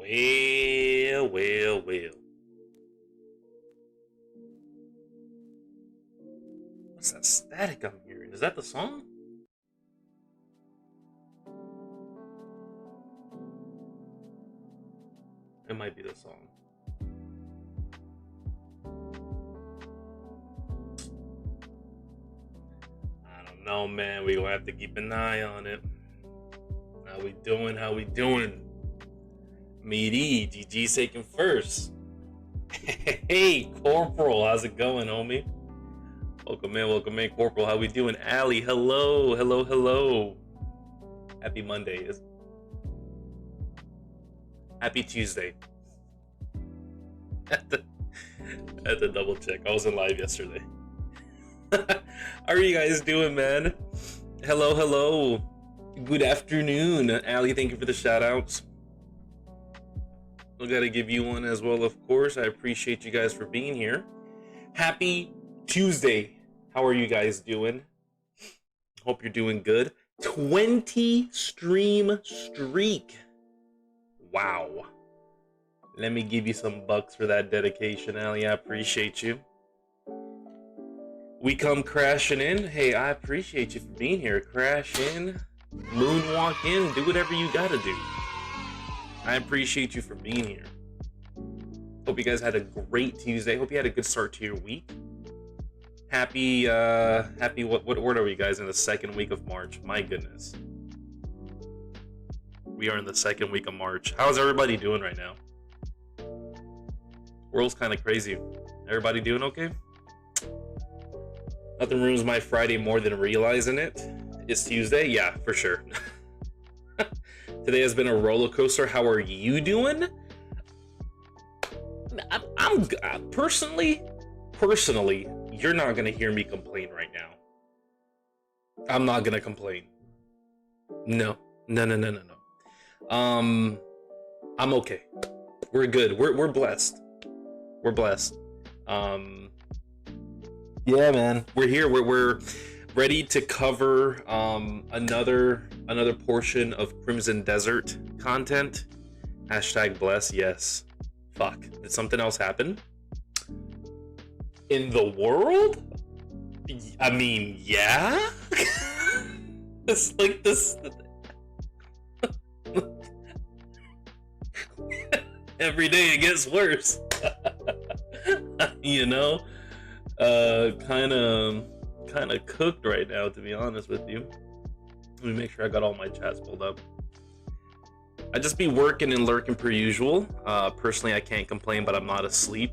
Well, well, well. What's that static I'm hearing? Is that the song? It might be the song. I don't know, man. We gonna have to keep an eye on it. How we doing? How we doing? Meaty, GG's taking first. Hey, Corporal, how's it going, homie? Welcome in, Corporal. How we doing? Allie, hello, hello, hello. Happy Monday. Happy Tuesday. Had to double check. I wasn't live yesterday. How are you guys doing, man? Hello, hello. Good afternoon. Allie, thank you for the shout outs. I gotta give you one as well, of course. I appreciate you guys for being here. Happy Tuesday. How are you guys doing? Hope you're doing good. 20 stream streak. Wow. Let me give you some bucks for that dedication, Allie. I appreciate you. We come crashing in. Hey, I appreciate you for being here. Crash in, moonwalk in, do whatever you gotta do. I appreciate you for being here. Hope you guys had a great Tuesday. Hope you had a good start to your week. Happy, what order are you guys in the second week of March? My goodness. We are in the second week of March. How's everybody doing right now? World's kind of crazy. Everybody doing okay? Nothing ruins my Friday more than realizing it. It's Tuesday? Yeah, for sure. Today has been a roller coaster. How are you doing? I'm personally, you're not gonna hear me complain right now. I'm not gonna complain. No. I'm okay. We're good. We're blessed. We're blessed. Yeah, man. We're here. We're ready to cover another portion of Crimson Desert content. Hashtag bless. Yes. Fuck. Did something else happen? In the world? I mean, yeah? It's like this. Every day it gets worse. You know? Kind of cooked right now, to be honest with you. Let me make sure I got all my chats pulled up. I just be working and lurking per usual. Personally, I can't complain, but I'm not asleep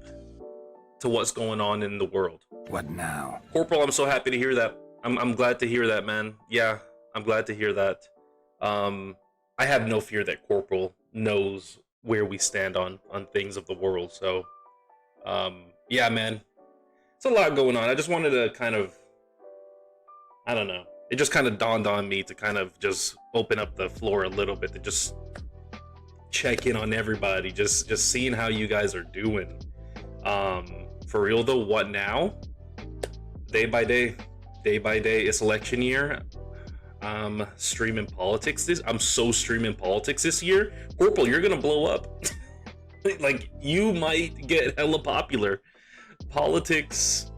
to what's going on in the world. What now? Corporal, I'm so happy to hear that. I'm glad to hear that, man. Yeah, I'm glad to hear that. I have no fear that Corporal knows where we stand on things of the world. So, yeah, man. It's a lot going on. I just wanted to kind of, I don't know. It just kind of dawned on me to kind of just open up the floor a little bit to just check in on everybody, just seeing how you guys are doing. For real though, what now? Day by day, it's election year. Streaming politics I'm so streaming politics this year. Corporal, you're gonna blow up. Like, you might get hella popular. Politics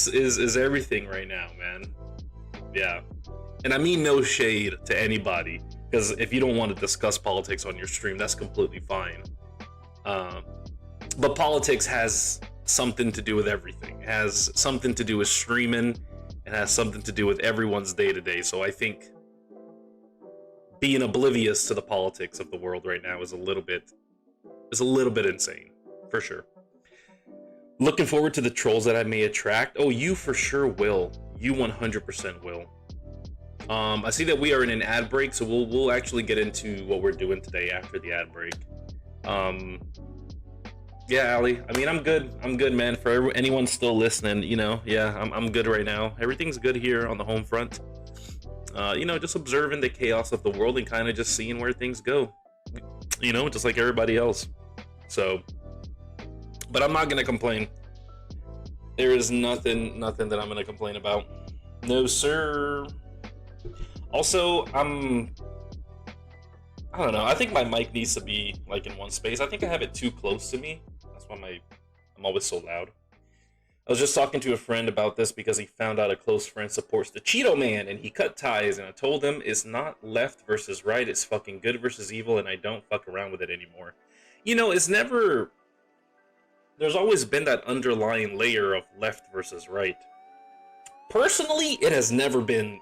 is everything right now, man. Yeah. And I mean no shade to anybody, because if you don't want to discuss politics on your stream, that's completely fine. But politics has something to do with everything. It has something to do with streaming. It has something to do with everyone's day-to-day. So I think being oblivious to the politics of the world right now is a little bit insane, for sure. Looking forward to the trolls that I may attract. Oh, you for sure will. You 100% will. I see that we are in an ad break, so we'll actually get into what we're doing today after the ad break. Yeah, Ali. I mean, I'm good, man. For anyone still listening, you know, yeah, I'm good right now. Everything's good here on the home front. You know, just observing the chaos of the world and kind of just seeing where things go. You know, just like everybody else. So, but I'm not gonna complain. There is nothing that I'm gonna complain about. No, sir. Also, I'm I don't know. I think my mic needs to be like in one space. I think I have it too close to me. That's why I'm always so loud. I was just talking to a friend about this because he found out a close friend supports the Cheeto Man and he cut ties, and I told him it's not left versus right, it's fucking good versus evil, and I don't fuck around with it anymore. You know, it's never... There's always been that underlying layer of left versus right. Personally, it has never been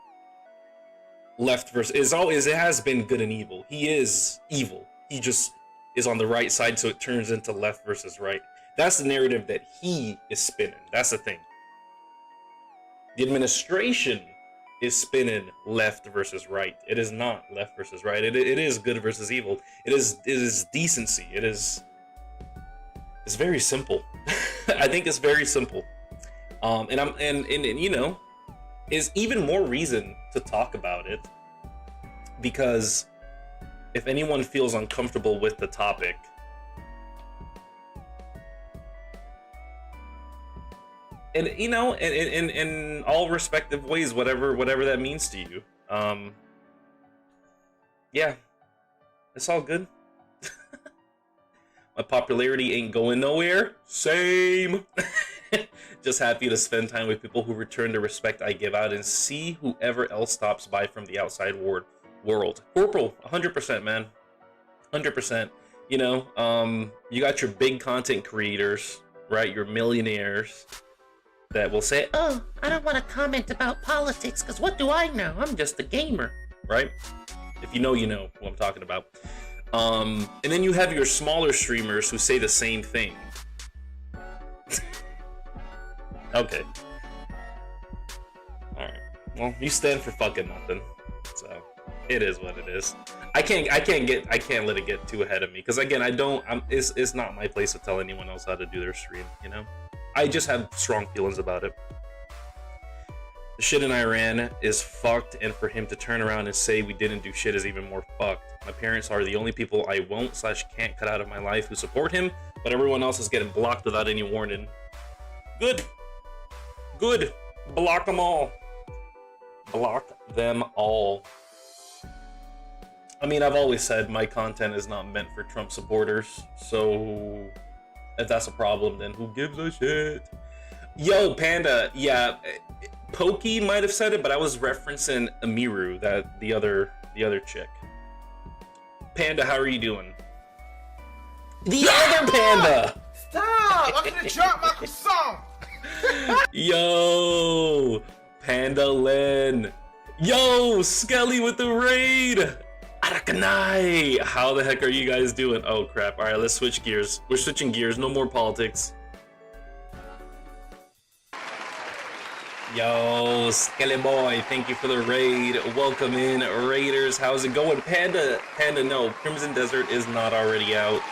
left versus... It has been good and evil. He is evil. He just is on the right side, so it turns into left versus right. That's the narrative that he is spinning. That's the thing. The administration is spinning left versus right. It is not left versus right. It is good versus evil. It is decency. It's very simple. I think it's very simple. And you know, is even more reason to talk about it, because if anyone feels uncomfortable with the topic, and you know, in all respective ways, whatever that means to you, yeah, it's all good. My popularity ain't going nowhere. Same. Just happy to spend time with people who return the respect I give out and see whoever else stops by from the outside world. Corporal, 100%, man. 100%. You know, you got your big content creators, right? Your millionaires that will say, oh, I don't want to comment about politics, because what do I know? I'm just a gamer, right? If you know, you know what I'm talking about. And then you have your smaller streamers who say the same thing. Okay. Alright. Well, you stand for fucking nothing. So, it is what it is. I can't let it get too ahead of me, because again, it's not my place to tell anyone else how to do their stream, you know? I just have strong feelings about it. The shit in Iran is fucked, and for him to turn around and say we didn't do shit is even more fucked. My parents are the only people I won't/can't cut out of my life who support him, but everyone else is getting blocked without any warning. Good. Good. Block them all. Block them all. I mean, I've always said my content is not meant for Trump supporters, so if that's a problem, then who gives a shit? Yo, Panda, yeah, Pokey might have said it, but I was referencing Amiru, the other chick. Panda, how are you doing? The other Panda! Stop! I'm gonna drop my croissant! Yo, Panda Lin. Yo, Skelly with the raid. Arakanai. How the heck are you guys doing? Oh crap. All right, let's switch gears. We're switching gears. No more politics. Yo, Skelly boy, thank you for the raid. Welcome in, Raiders. How's it going? Panda, no. Crimson Desert is not already out.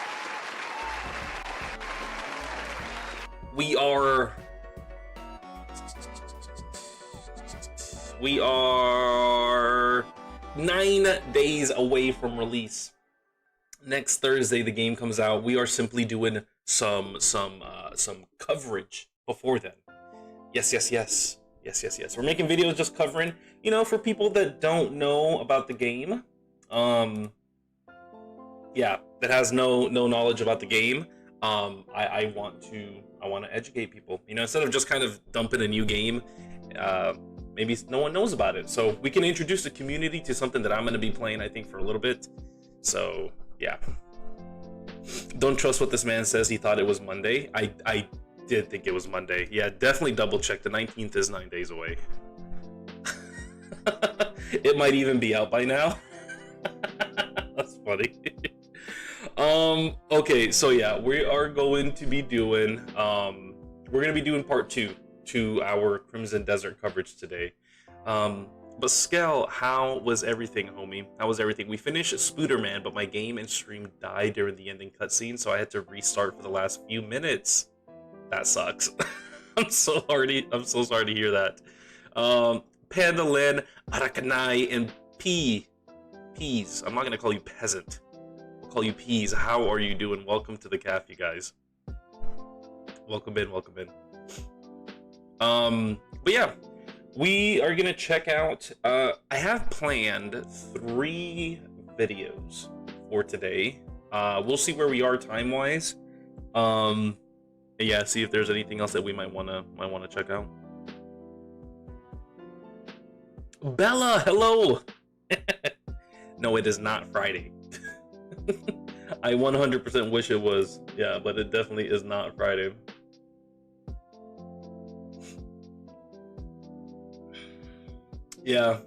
We are 9 days away from release. Next Thursday, the game comes out. We are simply doing some coverage before then. Yes. We're making videos just covering, you know, for people that don't know about the game. Yeah, that has no knowledge about the game. I want to educate people, you know, instead of just kind of dumping a new game. Maybe no one knows about it, so we can introduce the community to something that I'm going to be playing, I think, for a little bit. So yeah, don't trust what this man says. He thought it was Monday. I did think it was Monday. Yeah, definitely double check. The 19th is 9 days away. It might even be out by now. That's funny. Okay, so yeah, we are going to be doing part 2 to our Crimson Desert coverage today. But Skell, how was everything, homie? How was everything? We finished Spooderman, but my game and stream died during the ending cutscene, so I had to restart for the last few minutes. That sucks. I'm so sorry to hear that. Panda Lin, Arakanai, and Peas. I'm not gonna call you peasant. I'll call you Peas. How are you doing? Welcome to the cafe, you guys. Welcome in. But yeah, we are gonna check out, I have planned 3 videos for today. We'll see where we are time wise. Yeah, see if there's anything else that we might wanna check out. Bella, hello. No, it is not Friday. I 100% wish it was. Yeah, but it definitely is not Friday. Yeah,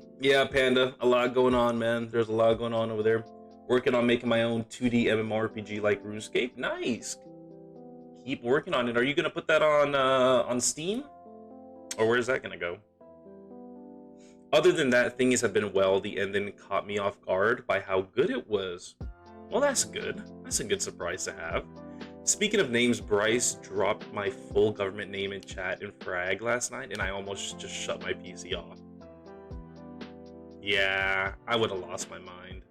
Panda. A lot going on, man. There's a lot going on over there. Working on making my own 2D MMORPG like RuneScape. Nice. Keep working on it. Are you gonna put that on Steam, or where's that gonna go? Other than that, things have been well. The ending caught me off guard by how good it was. Well, that's good. That's a good surprise to have. Speaking of names, Bryce dropped my full government name in chat in Frag last night, and I almost just shut my PC off. Yeah, I would have lost my mind.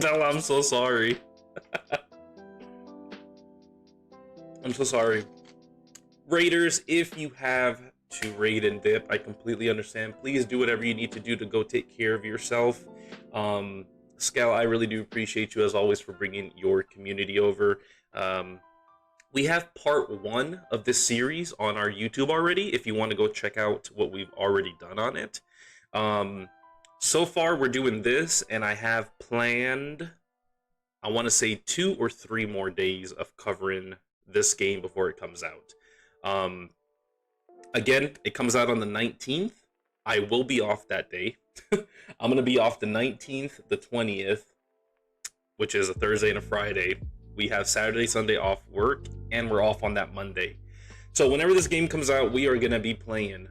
Bella, I'm so sorry. I'm so sorry. Raiders, if you have to raid and dip, I completely understand. Please do whatever you need to do to go take care of yourself. Scal, I really do appreciate you as always for bringing your community over. We have part 1 of this series on our YouTube already, if you want to go check out what we've already done on it. So far we're doing this, and I have planned, I want to say 2 or 3 more days of covering this game before it comes out. Again, it comes out on the 19th. I will be off that day. I'm going to be off the 19th, the 20th, which is a Thursday and a Friday. We have Saturday, Sunday off work, and we're off on that Monday. So whenever this game comes out, we are going to be playing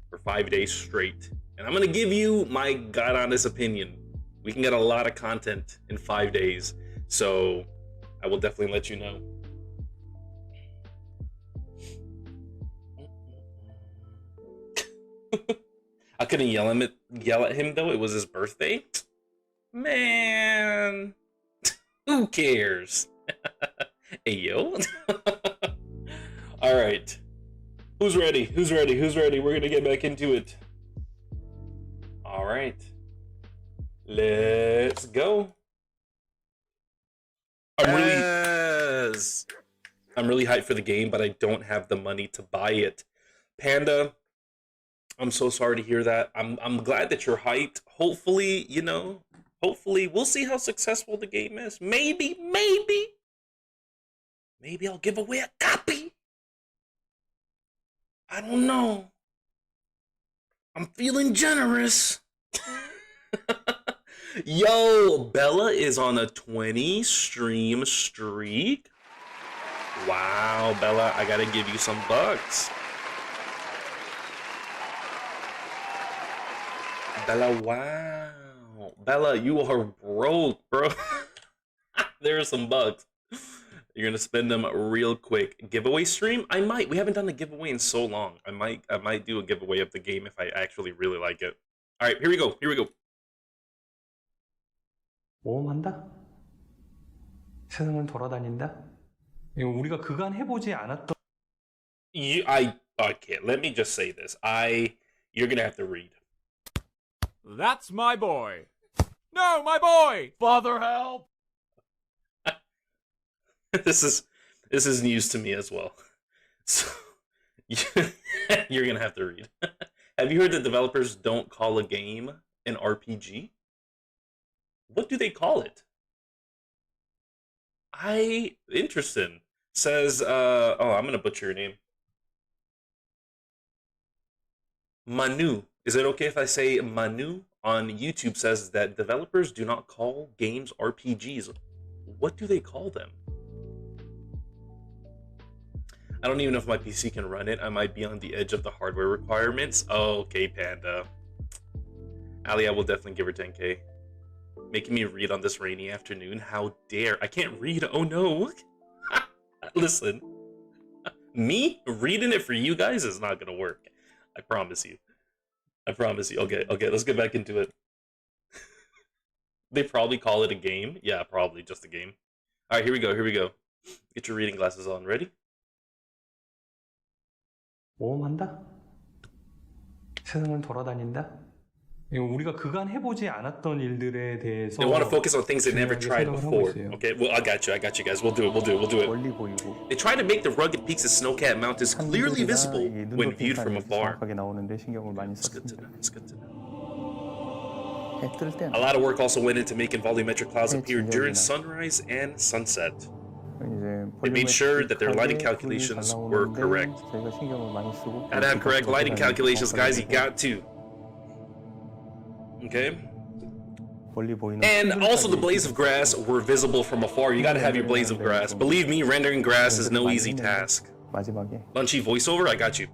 for 5 days straight. And I'm going to give you my God honest opinion. We can get a lot of content in 5 days. So I will definitely let you know. I couldn't yell at him though. It was his birthday. Man, who cares? Hey yo. All right, who's ready? Who's ready? Who's ready? We're gonna get back into it. All right, let's go. I'm really hyped for the game, but I don't have the money to buy it. Panda, I'm so sorry to hear that. I'm glad that you're hyped. Hopefully, you know, hopefully we'll see how successful the game is. Maybe I'll give away a copy. I don't know. I'm feeling generous. Yo, Bella is on a 20 stream streak. Wow, Bella, I gotta give you some bucks. Bella, wow. Bella, you are broke, bro. There are some bucks. You're gonna spend them real quick. Giveaway stream? I might. We haven't done a giveaway in so long. I might do a giveaway of the game if I actually really like it. All right, here we go. Here we go. 모험한다? 세상을 돌아다닌다? 우리가 그간 해보지 않았던 Okay, let me just say this. You're gonna have to read. That's my boy. No, my boy! Father, help! This is news to me as well. So you're gonna have to read. Have you heard that developers don't call a game an RPG? What do they call it? Interesting. Says I'm gonna butcher your name. Manu. Is it okay if I say Manu on YouTube says that developers do not call games RPGs? What do they call them? I don't even know if my PC can run it. I might be on the edge of the hardware requirements. Okay, Panda. Ali, I will definitely give her 10K. Making me read on this rainy afternoon. How dare. I can't read. Oh no. Listen. Me reading it for you guys is not going to work. I promise you. I promise you. Okay, let's get back into it. They probably call it a game. Yeah, probably just a game. All right, here we go. Get your reading glasses on. Ready? 모험한다? 세상을 돌아다닌다? 우리가 그간 해보지 않았던 일들에 대해서 They want to focus on things they never 중요하게 tried 생각을 하고 before. 있어요. Okay, well, I got you guys. We'll do it. 멀리 보이고 They try to make the rugged peaks of Snowcat Mountains clearly visible when viewed from afar. 정확하게 나오는데 신경을 많이 It's good to 썼습니다. know. It's good to know. 해 뜰 때는 A lot of work also went into making volumetric clouds Hey, appear during 진정이나. sunrise and sunset. 이제 They made sure that their lighting 볼륨에 calculations 잘 were 나오는데 correct. 저희가 신경을 많이 쓰고 Gotta have correct lighting calculations, guys. You got to. Okay. 멀리 보이는 And also the blades of grass were visible from afar. You gotta have your blades of grass. Believe me, rendering grass is no easy task. 마지막에 Lunchy voiceover, I got you.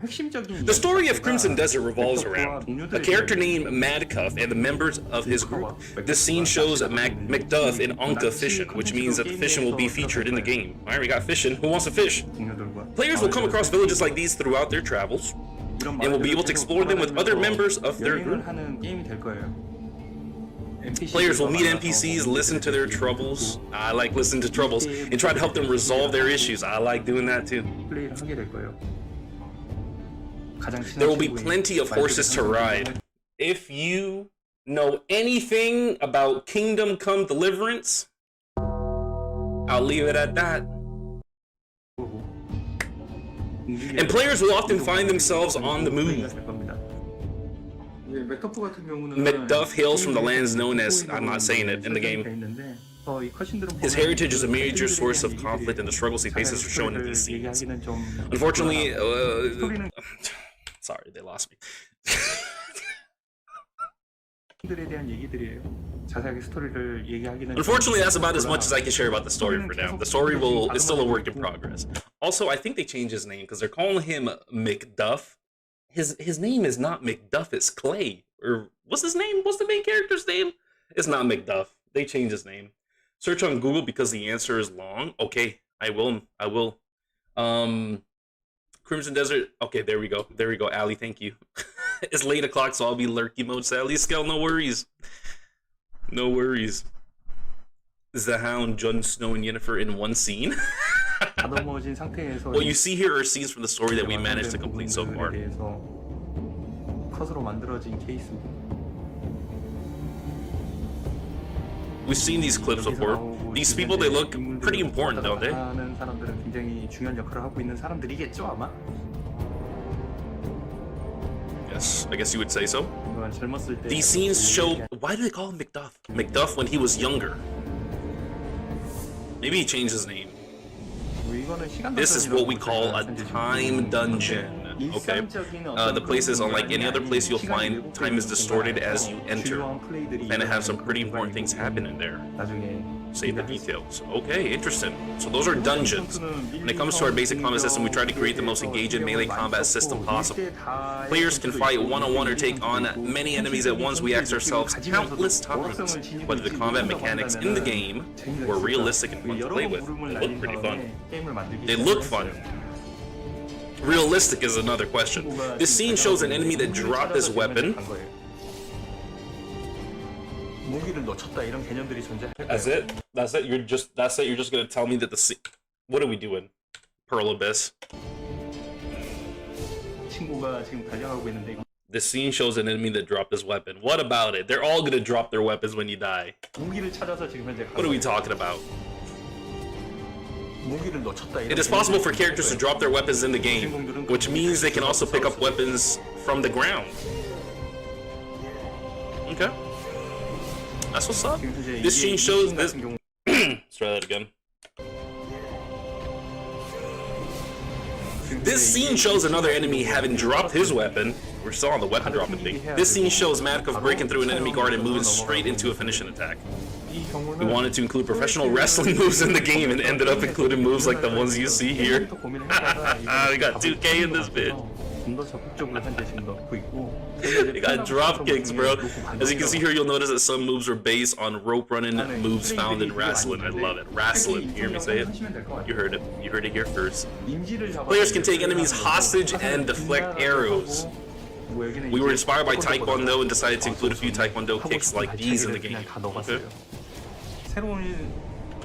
핵심적인 The story of Crimson Desert revolves 벡터와 around a 동료들의 character 이야기. named Madcuff and the members of his group. This scene shows Macduff and Anka fishing, which means that the fishing will be featured in the game. Alright, we got fishing. Who wants to fish? 동료들과 Players will come across villages like these throughout their travels, 이런 and will be able to 말들을 explore them with other 계속 members of their 여행을 group. 하는 게임이 될 거예요. Players will meet NPCs, listen to their troubles. I like listening to troubles, and try to help them resolve their issues. I like doing that too. 플레이를 하게 될 거예요. 가장 친한 There will be 친구인 plenty of 말들을 horses to 상대로 ride. If you know anything about Kingdom Come Deliverance, I'll leave it at that. And players will often find themselves on the move. Macduff hails from the lands known as, I'm not saying it in the game. His heritage is a major source of conflict, and the struggles he faces are shown in these scenes. Unfortunately, sorry, they lost me. Unfortunately, that's about as much as I can share about the story for now. The story is still a work in progress. Also, I think they changed his name because they're calling him Macduff. His name is not Macduff, it's Clay. Or what's his name? What's the main character's name? It's not Macduff. They changed his name. Search on Google because the answer is long. Okay, I will. Crimson Desert. Okay, there we go. Ali, thank you. It's late o'clock, so I'll be lurky mode. Sally Scale, no worries. No worries. The Hound, Jon Snow, and Yennefer in one scene. What you see here are scenes from the story that we managed to complete so far. 컷으로 만들어진 케이스. We've seen these clips before. These people, they look pretty important, don't they? 하는 사람들은 굉장히 중요한 역할을 하고 있는 사람들이겠죠 아마. Yes, I guess you would say so. 그동안 젊었을 때. These scenes show. Why do they call him Macduff? Macduff when he was younger. Maybe he changed his name. This is what we call a time dungeon. Okay, the place is unlike any other place you'll find. Time is distorted as you enter, and it has some pretty important things happen in there. Save the details. Okay, interesting. So those are dungeons. When it comes to our basic combat system, we try to create the most engaging melee combat system possible. Players can fight one-on-one or take on many enemies at once. We ask ourselves countless times whether the combat mechanics in the game were realistic and fun to play with. They look pretty fun. They look fun. Realistic is another question. This scene shows an enemy that dropped his weapon. That's it? That's it? You're just gonna tell me that the scene... What are we doing? Pearl Abyss. This scene shows an enemy that dropped his weapon. What about it? They're all gonna drop their weapons when you die. What are we talking about? It is possible for characters to drop their weapons in the game, which means they can also pick up weapons from the ground. Okay. That's what's up. This scene shows this. Let's try that again. This scene shows another enemy having dropped his weapon. We're still on the weapon dropping thing. This scene shows Madcuff breaking through an enemy guard and moving straight into a finishing attack. We wanted to include professional wrestling moves in the game and ended up including moves like the ones you see here. We got 2K in this bit. We got drop kicks, bro. As you can see here, you'll notice that some moves are based on rope running moves found in wrestling. I love it. Wrestling. You hear me say it? You heard it. You heard it here first. Players can take enemies hostage and deflect arrows. We were inspired by Taekwondo and decided to include a few Taekwondo kicks like these in the game. Okay.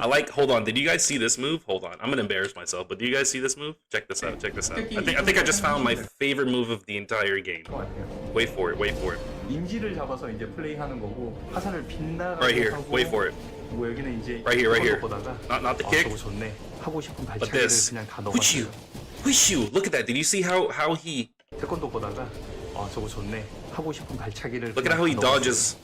I like. Hold on. Did you guys see this move? Hold on. I'm gonna embarrass myself. But do you guys see this move? Check this out. Check this out. I think I just found my favorite move of the entire game. 것 같아요. Wait for it. Wait for it. 인지를 잡아서 이제 플레이하는 거고 화살을 빗나가게 Right here. 하고 Wait for it. 뭐 여기는 이제 Right here. Right here. 보다가 Not the 아, kick. 저거 좋네. 하고 싶은 But 발차기를 this. 그냥 다 Push you. 넣어봤어요. Push you. Look at that. Did you see how he? 태권도 보다가 아 저거 좋네. 하고 싶은 발차기를 Look at 그냥 how he 다 넣어봤어요. dodges.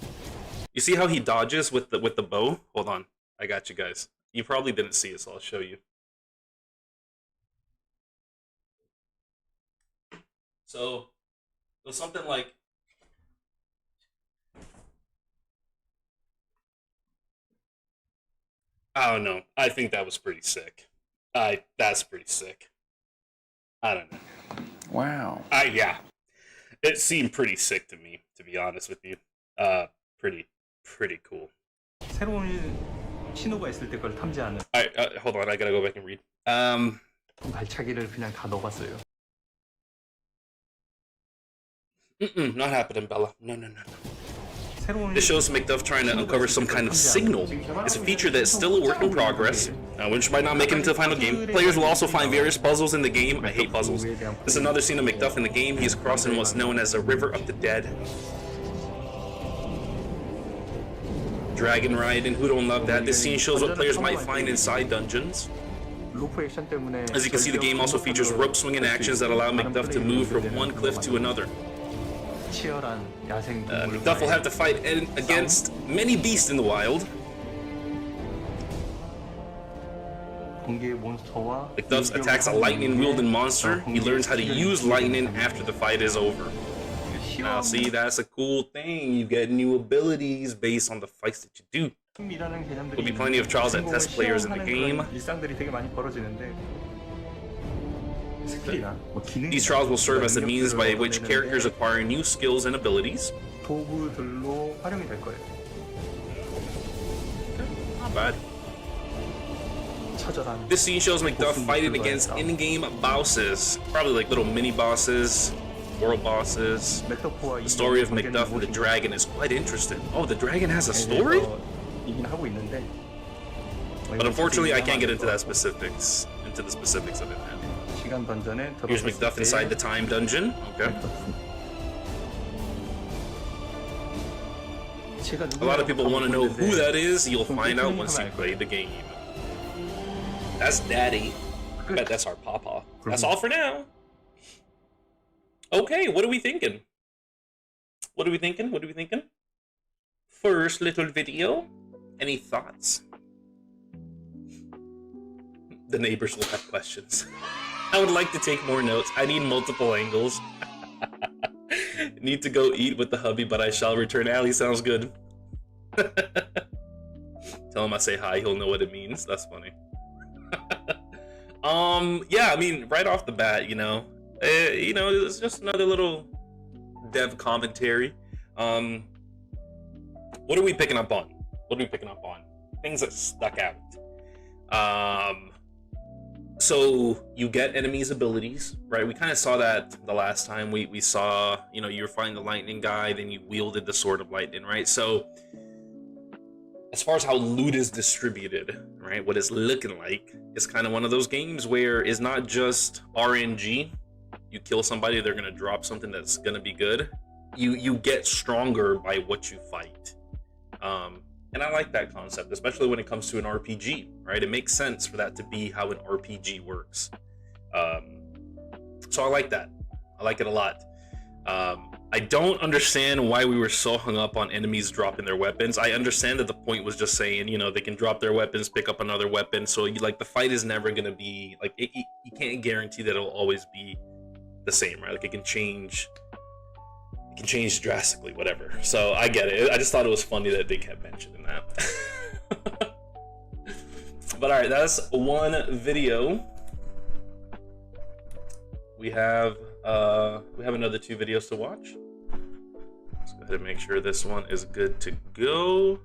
You see how he dodges with the bow? Hold on. I got you guys. You probably didn't see it, so I'll show you. So, it was something like. I don't know. I think that was pretty sick. That's pretty sick. I don't know. Wow. Yeah. It seemed pretty sick to me, to be honest with you. Pretty cool. 새로운 신호가 있을 때 그걸 탐지하는 Hold on, I gotta go back and read. 발차기를 그냥 다 넣어봤어요. Not happening, Bella. No. 새로운 This shows McDuff trying to uncover some kind of signal. It's a feature that is still a work in progress, which might not make it into the final game. Players will also find various puzzles in the game. I hate puzzles. This is another scene of McDuff in the game. He is crossing what's known as a river of the dead. Dragon Ride, and who don't love that? This scene shows what players might find inside dungeons. 로프 액션 때문에 As you can see, the game also features rope swinging actions that allow McDuff to move from one cliff to another. 치열한 야생 McDuff will have to fight against many beasts in the wild. 번개의 몬스터와 McDuff attacks a lightning-wielding monster. He learns how to use lightning after the fight is over. Now, see, that's a cool thing. You get new abilities based on the fights that you do. There'll be plenty of trials that test players in the game. 일상들이 되게 많이 벌어지는데 스킬이나 뭐 기능 These trials will serve as the means by which characters acquire new skills and abilities. 도구들로 활용이 될 거예요. Not bad. 처절한 This scene shows McDuff fighting against in-game bosses, probably like little mini bosses, world bosses. The story of McDuff and the dragon is quite interesting. Oh, the dragon has a story? 이긴 하고 있는데. But unfortunately, I can't get into the specifics of it, man. 시간 던전에 Here's McDuff inside the time dungeon. Okay. A lot of people want to know who that is. You'll find out once you play the game. That's Daddy. I bet that's our Papa. That's all for now. Okay, what are we thinking? What are we thinking? First little video. Any thoughts? The neighbors will have questions. I would like to take more notes. I need multiple angles. Need to go eat with the hubby, but I shall return. Ali sounds good. Tell him I say hi, he'll know what it means. That's funny. Yeah, I mean, right off the bat, it's just another little dev commentary. What are we picking up on? Things that stuck out. So you get enemies' abilities, right? We kind of saw that the last time we saw, you were fighting the lightning guy, then you wielded the sword of lightning, right? So as far as how loot is distributed, right, what it's looking like, it's kind of one of those games where it's not just RNG. You kill somebody, they're gonna drop something that's gonna be good. You get stronger by what you fight. And I like that concept, especially when it comes to an RPG, right? It makes sense for that to be how an RPG works. So I like that. I like it a lot. I don't understand why we were so hung up on enemies dropping their weapons. I understand that the point was just saying, they can drop their weapons, pick up another weapon. So the fight is never going to be like, you can't guarantee that it'll always be the same, right? Like it can change drastically, whatever. So I get it. I just thought it was funny that they kept mentioning that. But all right, that's one video. We have another 2 videos to watch. Let's go ahead and make sure this one is good to go.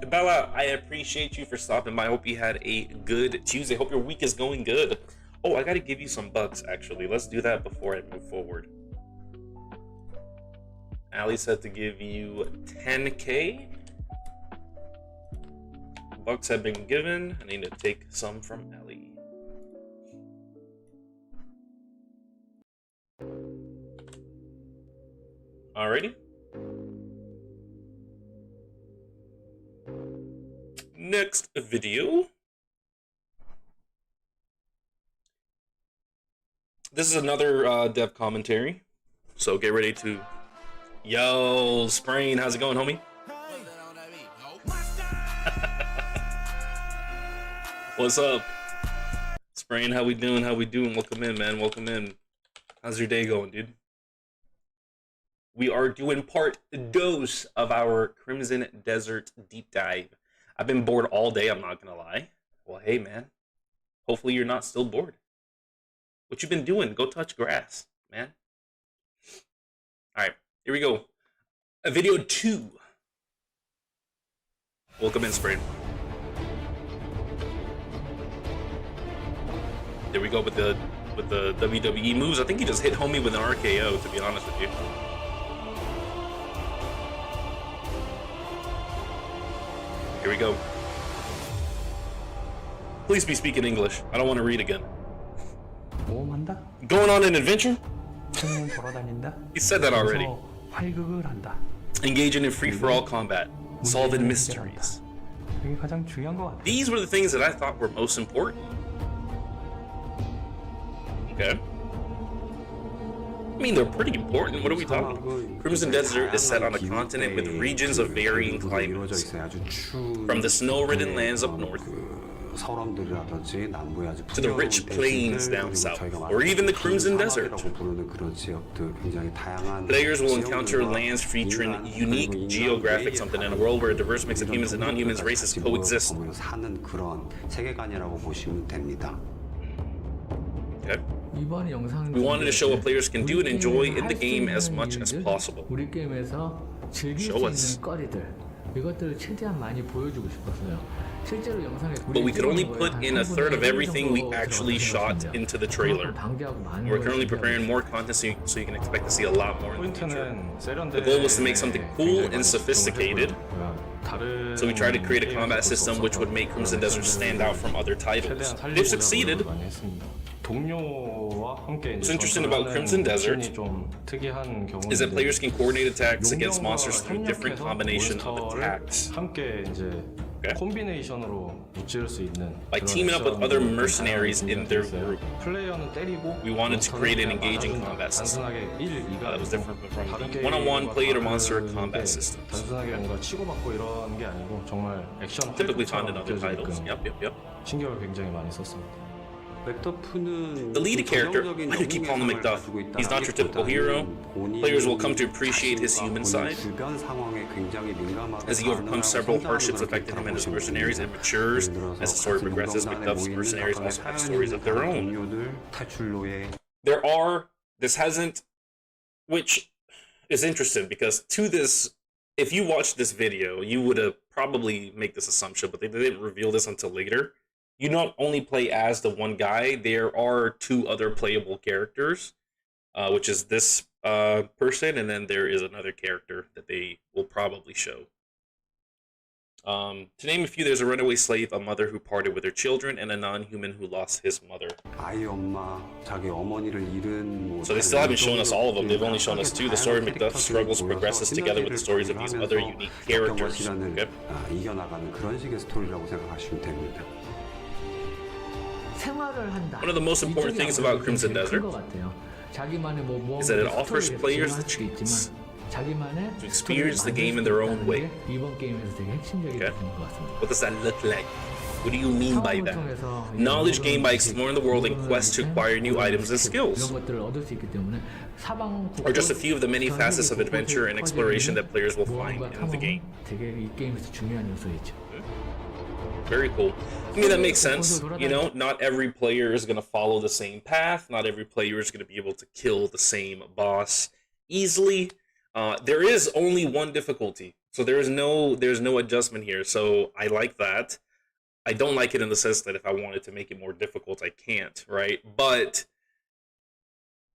Bella, I appreciate you for stopping by. I hope you had a good Tuesday. Hope your week is going good. Oh, I gotta give you some bucks, actually. Let's do that before I move forward. Ali said to give you 10K. Bucks have been given. I need to take some from Ellie. Alrighty. Next video. This is another dev commentary. So get ready to... Yo, Sprain, how's it going, homie? What's up? Sprain, how we doing? How we doing? Welcome in, man. Welcome in. How's your day going, dude? We are doing part 2 of our Crimson Desert deep dive. I've been bored all day, I'm not gonna lie. Well, hey, man. Hopefully you're not still bored. What you been doing? Go touch grass, man. Alright, here we go. Video 2. Welcome in, Sprain. There we go with the WWE moves. I think he just hit homie with an RKO, to be honest with you. Here we go. Please be speaking English. I don't want to read again. 모험한다. Going on an adventure? 천년 돌아다닌다. He said that already. 그래서 활극을 한다. Engaging in free-for-all combat. Solving mysteries. 이게 가장 중요한 것 같아. These were the things that I thought were most important. Okay. I mean, they're pretty important. What are we talking about? Crimson Desert is set on a continent with regions of varying climates. From the snow-ridden lands up north to the rich plains down south, or even the Crimson Desert. Players will encounter lands featuring unique geographic something in a world where a diverse mix of humans and non-humans races coexist. Okay. We wanted to show what players can do and enjoy in the game as much as possible. 우리 게임에서 즐길 수 Show us. 있는 거리들 이것들을 최대한 많이 보여주고 싶었어요. 실제로 영상에 But we could only put in a third of everything we actually shot into the trailer. We're currently preparing more content so you can expect to see a lot more in the future. The goal was to make something cool and sophisticated. So we tried to create a combat system which would make Crimson Desert stand out from other titles. They've succeeded. What's interesting about Crimson Desert is that players can coordinate attacks against monsters through different combination of attacks. Okay. By teaming up with other mercenaries in their group, we wanted to create an engaging combat system that was different from the one-on-one player monster combat systems typically found in other titles. Yep. The lead character, I do keep calling him Macduff. He's not your typical hero. Players will come to appreciate his human side as he overcomes several hardships affecting him and his mercenaries and matures. As the story progresses, Macduff's mercenaries also have stories of their own. Which is interesting because to this, if you watched this video, you would have probably make this assumption, but they didn't reveal this until later. You not only play as the one guy, there are 2 other playable characters, which is this person, and then there is another character that they will probably show. To name a few, there's a runaway slave, a mother who parted with her children, and a non-human who lost his mother. So they still haven't shown us all of them, they've only shown us 2. The story of Macduff struggles progresses together with the stories of these other unique characters. Okay? One of the most important things about Crimson Desert is that it offers players the chance to experience the game in their own way. Okay? What does that look like? What do you mean by that? Knowledge gained by exploring the world in quest to acquire new items and skills. Or just a few of the many facets of adventure and exploration that players will find in the game. Very cool. I mean, that makes sense. You know, not every player is going to follow the same path. Not every player is going to be able to kill the same boss easily. There is only one difficulty. So there's no adjustment here. So I like that. I don't like it in the sense that if I wanted to make it more difficult, I can't, right? But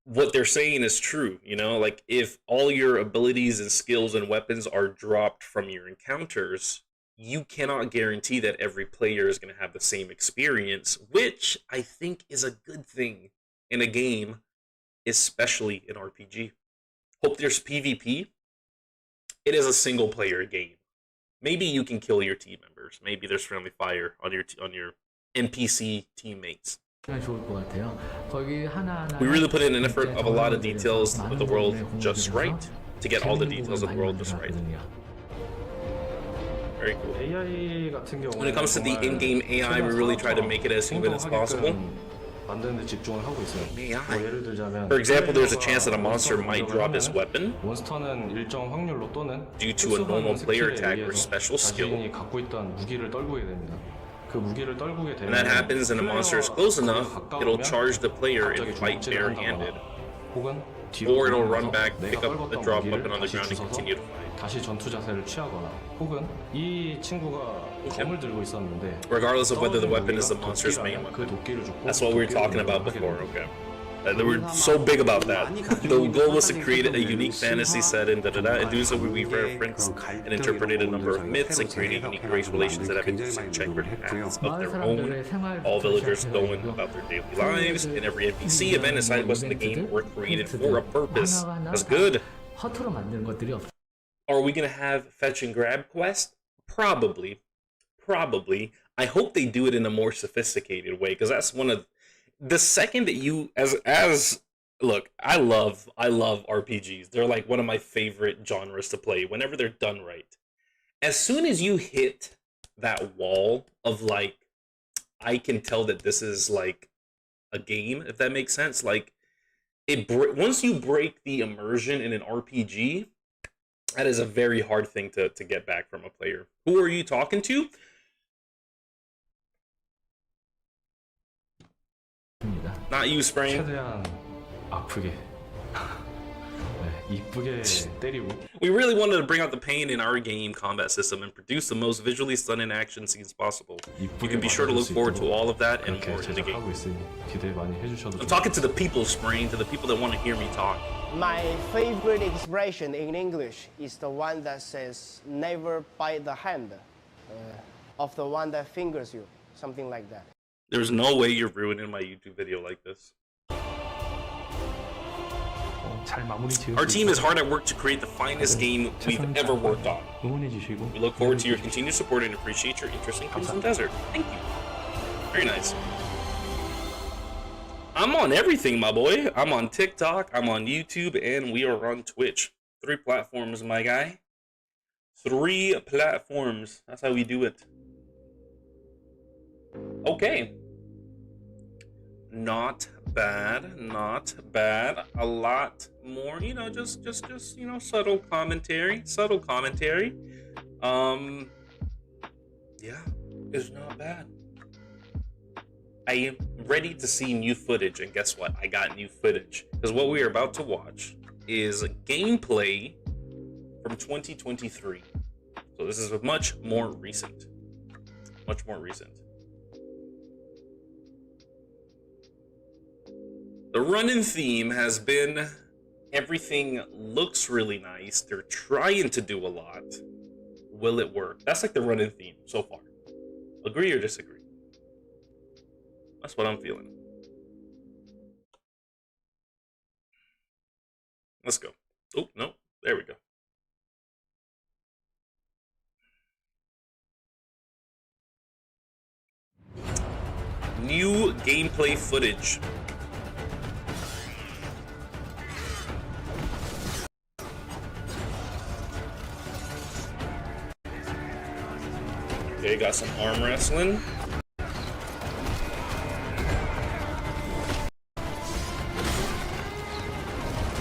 what they're saying is true, you know? Like, if all your abilities and skills and weapons are dropped from your encounters, you cannot guarantee that every player is going to have the same experience, which I think is a good thing in a game, especially in RPG. Hope there's PvP. It is a single player game. Maybe you can kill your team members. Maybe there's friendly fire on your NPC teammates. 좋을 것 같아요. 거기 하나하나 We really put in an effort of a lot of details of the world just right to get all the details of the world just right. Very cool. AI 같은 경우는 When it comes to the in-game AI, we really try to make it as human as possible. 만드는 데 집중을 하고 있어요. AI. 뭐 예를 들자면 For example, there's a chance that a monster might drop his weapon 몬스터는 일정 확률로 또는 due to a normal player attack or 의해서 special skill. 자신이 갖고 있던 무기를 떨구게 됩니다. 그 무기를 떨구게 되면 When that happens and a monster is close enough, it'll charge the player and fight barehanded. 혹은 Or it'll run back, 내가 pick up the 떨궜던 drop 무기를 weapon on the 다시 ground and 주워서 continue to fight. 다시 전투 자세를 취하거나 혹은 이 친구가 검을 들고 있었는데 Regardless of whether the weapon is the monster's main 그 weapon. 도끼를 줬고 That's what we were talking about before, okay. They were so big about that. The goal was to create a unique fantasy setting, and do so we referenced and interpreted a number of myths and created unique race relations that have interesting checkered paths of their own. All villagers going about their daily lives, and every NPC event and side quest in the game were created for a purpose. That's good. 허투루 만드는 것들이 없어요. Are we gonna have fetch and grab quest? Probably. I hope they do it in a more sophisticated way, because that's one of the second that you as look, I love RPGs. They're like one of my favorite genres to play whenever they're done right. As soon as you hit that wall of like, I can tell that this is like a game, if that makes sense. Like once you break the immersion in an RPG, that is a very hard thing to get back from a player. Who are you talking to? Not you, Sprain. 최대한 아프게 이쁘게 때리고 We really wanted to bring out the pain in our game combat system and produce the most visually stunning action scenes possible. You can be sure to look forward to all of that and more in the game. 제작하고 있으니 기대 많이 해주셔도 I'm talking to the people, Sprain, to the people that want to hear me talk. My favorite expression in English is the one that says, never bite the hand of the one that fingers you, something like that. There's no way you're ruining my YouTube video like this. 잘 마무리 지으시고 Our team is hard at work to create the finest game we've ever worked on. 응원해 주시고 We look forward to your continued support and appreciate your interest in Crimson Desert. Thank you. Very nice. I'm on everything, my boy. I'm on TikTok, I'm on YouTube, and we are on Twitch. 3 platforms, my guy. 3 platforms. That's how we do it. Okay. Not bad, not bad. A lot more, you know, just you know, subtle commentary. Yeah, it's not bad. I am ready to see new footage, and guess what? I got new footage. Because what we are about to watch is gameplay from 2023. So this is much more recent. Much more recent. The running theme has been everything looks really nice. They're trying to do a lot. Will it work? That's like the running theme so far. Agree or disagree? That's what I'm feeling. Let's go. Oh, no. There we go. New gameplay footage. Okay, got some arm wrestling.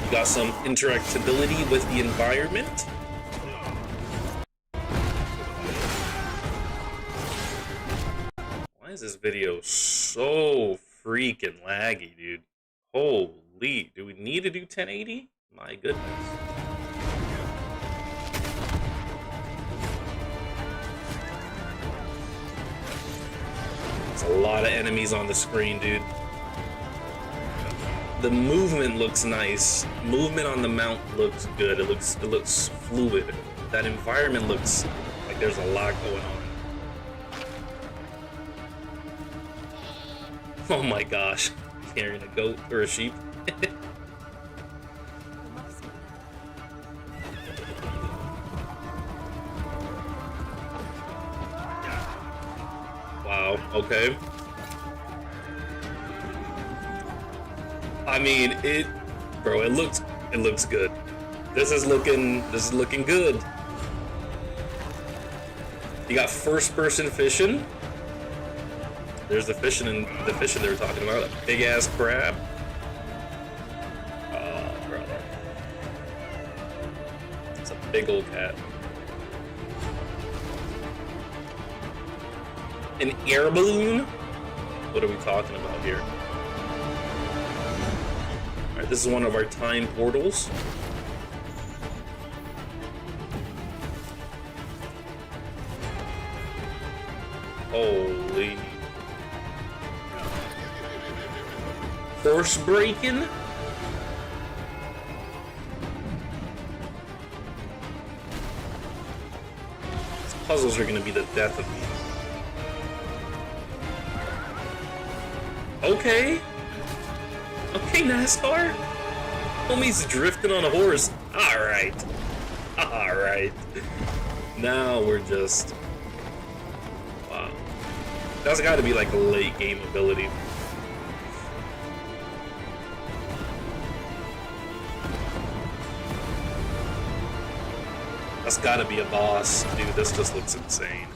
You got some interactability with the environment. Why is this video so freaking laggy, dude? Holy, do we need to do 1080? My goodness. A lot of enemies on the screen, dude. The movement looks nice. Movement on the mount looks good. It looks fluid. That environment looks Like there's a lot going on. Oh my gosh, carrying a goat or a sheep. Wow, okay. I mean, bro, it looks good. This is looking good. You got first person fishing. There's the fishing they were talking about. Big ass crab. Oh, brother. It's a big old cat. An air balloon? What are we talking about here? Alright, this is one of our time portals. Holy. Horse breaking? These puzzles are gonna be the death of me. Okay. Okay, NASCAR. Homie's drifting on a horse. Alright. Alright. Now we're just... Wow. That's gotta be like a late game ability. That's gotta be a boss. Dude, this just looks insane.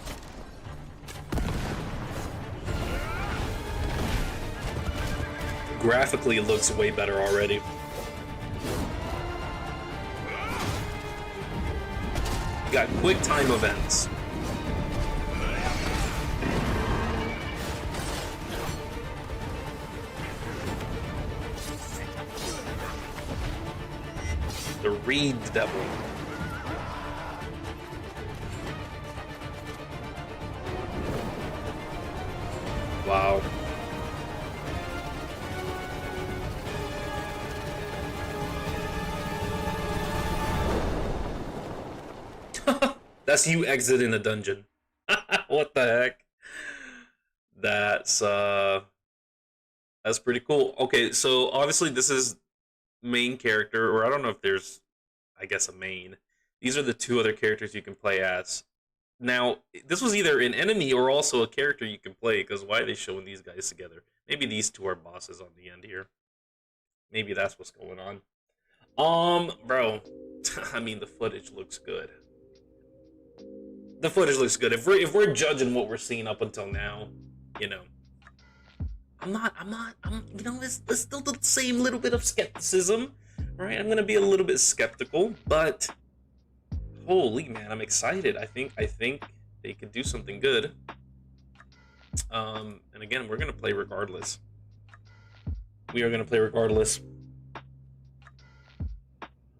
Graphically, it looks way better already. You got quick time events. The Reed Devil. Wow. That's you exiting a dungeon. What the heck? That's pretty cool. Okay, so obviously this is main character, or I don't know if there's, I guess, a main. These are the two other characters you can play as. Now, this was either an enemy or also a character you can play, because why are they showing these guys together? Maybe these two are bosses on the end here. Maybe that's what's going on. Bro, I mean, the footage looks good. The footage looks good. If we're judging what we're seeing up until now, you know, I'm you know, it's still the same little bit of skepticism, right? I'm gonna be a little bit skeptical, but holy man, I'm excited. I think they could do something good. And again, we're gonna play regardless. We are gonna play regardless.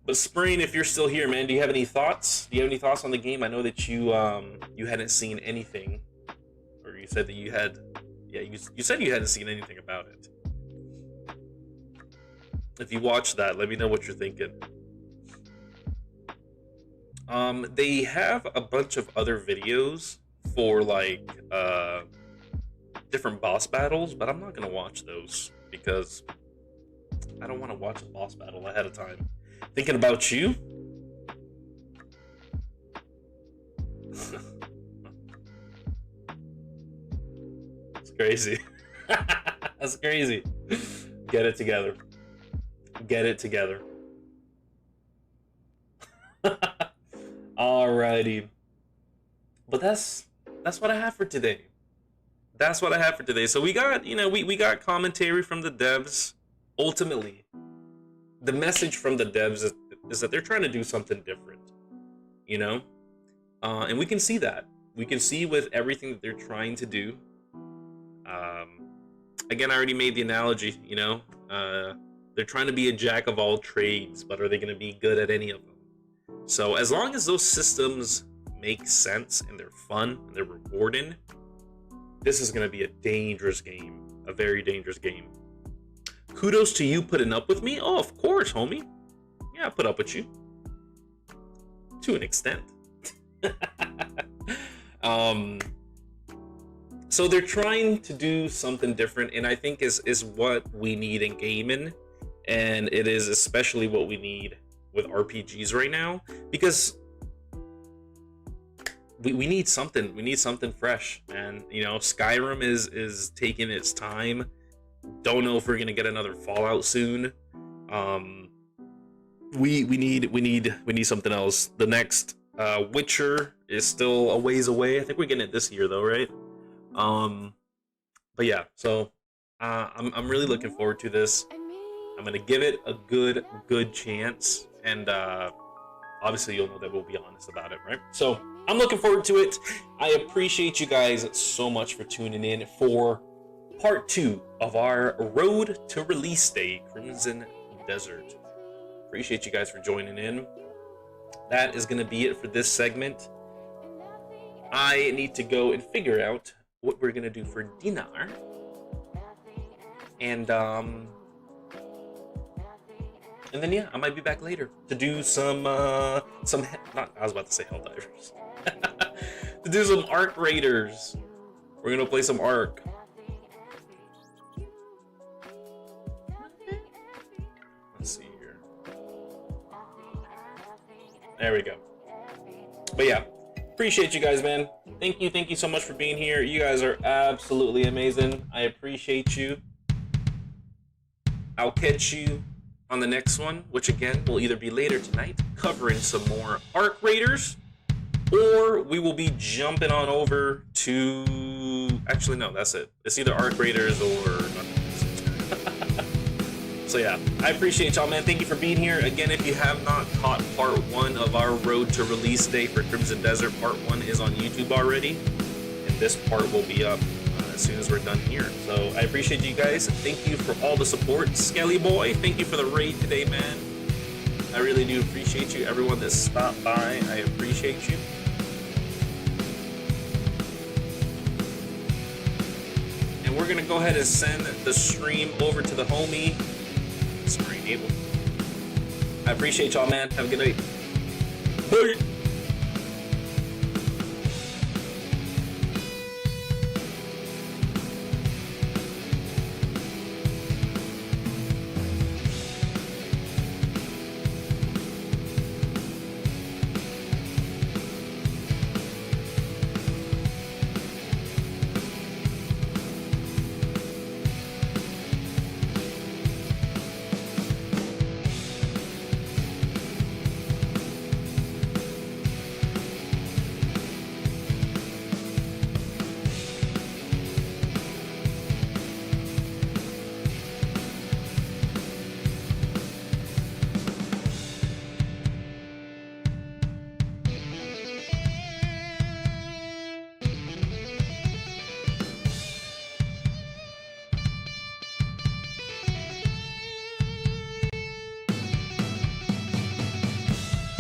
But Sprain, if you're still here, man, do you have any thoughts? Do you have any thoughts on the game? I know that you hadn't seen anything, or you said that you had. Yeah, you said you hadn't seen anything about it. If you watched that, let me know what you're thinking. They have a bunch of other videos for like different boss battles, but I'm not gonna watch those because I don't want to watch a boss battle ahead of time. Thinking about you? It's crazy. That's crazy. Get it together. Get it together. Alrighty. But that's what I have for today. That's what I have for today. So we got, you know, we got commentary from the devs. Ultimately, the message from the devs is that they're trying to do something different, you know? And we can see that. We can see with everything that they're trying to do. Again, I already made the analogy, you know? They're trying to be a jack of all trades, but are they going to be good at any of them? So as long as those systems make sense and they're fun and they're rewarding, this is going to be a dangerous game. A very dangerous game. Kudos to you putting up with me. Oh, of course, homie. Yeah, I put up with you. To an extent. So they're trying to do something different, and I think is what we need in gaming, and it is especially what we need with RPGs right now, because we need something. We need something fresh, and you know, Skyrim is taking its time. Don't know if we're gonna get another Fallout soon. We need something else. The next Witcher is still a ways away. I think we're getting it this year though, right? But yeah, so I'm really looking forward to this. I'm gonna give it a good chance, and obviously you'll know that we'll be honest about it, right? So I'm looking forward to it. I appreciate you guys so much for tuning in for part 2 of our road to release day, Crimson Desert. Appreciate you guys for joining in. That is gonna be it for this segment. I need to go and figure out what we're gonna do for dinner, and then yeah, I might be back later to do some not, I was about to say Helldivers. To do some Arc Raiders. We're gonna play some Arc. Let's see here. There we go. But yeah, appreciate you guys, man. Thank you so much for being here. You guys are absolutely amazing. I appreciate you. I'll catch you on the next one, which again will either be later tonight, covering some more Arc Raiders, or we will be jumping on over to, actually no, that's it. It's either Arc Raiders or nothing. So yeah, I appreciate y'all, man. Thank you for being here. Again, if you have not caught part 1 of our road to release day for Crimson Desert, part 1 is on YouTube already, and this part will be up as soon as we're done here. So I appreciate you guys. Thank you for all the support. Skelly Boy, thank you for the raid today, man. I really do appreciate you. Everyone that stopped by, I appreciate you. And we're gonna go ahead and send the stream over to the homie, Screen Able. I appreciate y'all, man. Have a good night. Bye.